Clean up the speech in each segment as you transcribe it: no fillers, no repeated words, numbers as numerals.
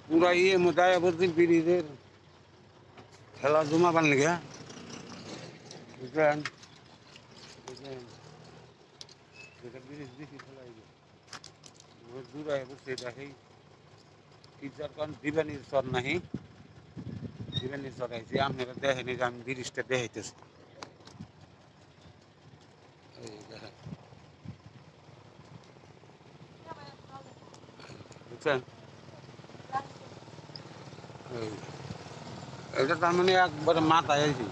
পুরা মোদায়াবতী ব্রিজের খেলা জমাবার লেগে বুঝলেন যেটা ব্রিজ বেশি খেলা দূর বসে সেই টিচার কারণ দিবানির চর নাহি দিবানির চর আইছি আপনারা দেখেনি যে আমি ব্রিজটা দেখাইতেছি বুঝছেন এটা তার মানে একবারে মাথায় আইছি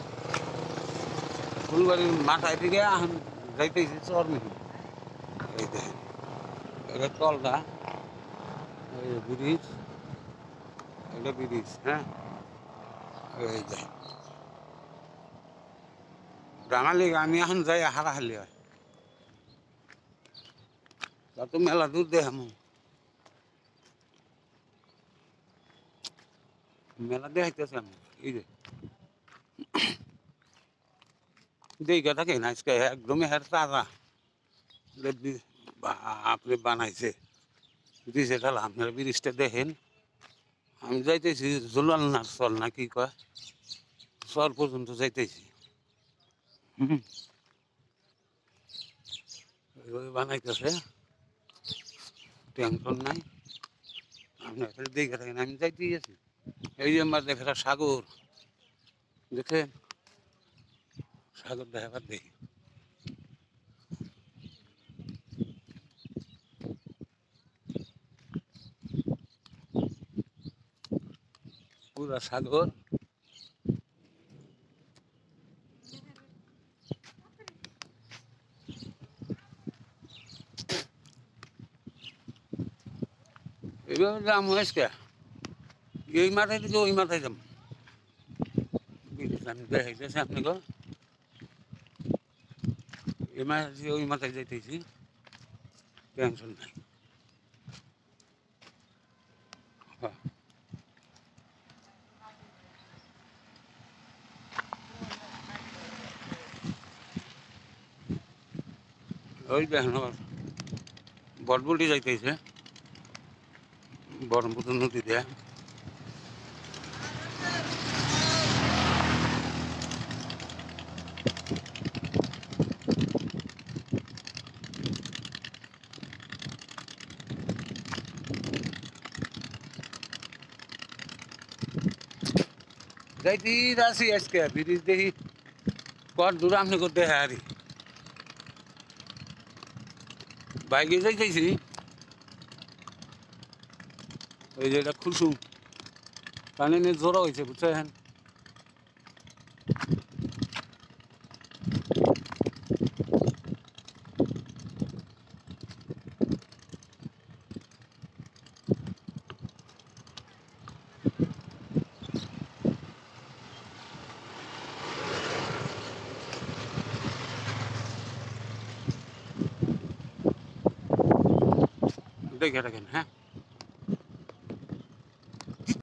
ফুলবাড়ির মাথায় থেকে এখন যাইতেছি চর নাকি এই দেখেন এটা তলটা ব্রিজ এটা ব্রিজ হ্যাঁ এই দেখেন বাঙালি আমি এখন যাই হারাহালি হয় তা তো মেলা দূর দেখাম মেলা দেখাইতেছে আমি এই যে দেখা থাকে না আজকে একদমই হের তাজা আপনি বানাইছে ব্রিজে ঢালা আপনারা ব্রিজটা দেখেন আমি যাইতেছি জুলাল না চল না কি কয় চর পর্যন্ত যাইতেছি এইভাবে বানাইতেছে টেনশন নাই আপনার দেখে থাকেন আমি যাইতেই আছি এই যে আমার দেখা সাগর দেখেন সাগর দেখাবার দেখি পুরা সাগর এভাবে যাম আজকে এই মাথায় থেকে ওই মাথায় যাম আমি দেখাইতেছি আপনাকে এই মাথায় থেকে ওই মাথায় যাইতেছি টেনশন নাই হ্যাঁ ওই দেখেন আবার বটবুটি যাইতেছে ব্রহ্মপুত্র নদী দিয়ে যাইতেই আসি আজকে ব্রিজ দেখি কত দূর আপনি করতে হারি বাইকে যাইতেছি ওই যে এটা খুলসুম পানি নিয়ে জোড়া হয়েছে বুঝছেন দেখে রাখেন হ্যাঁ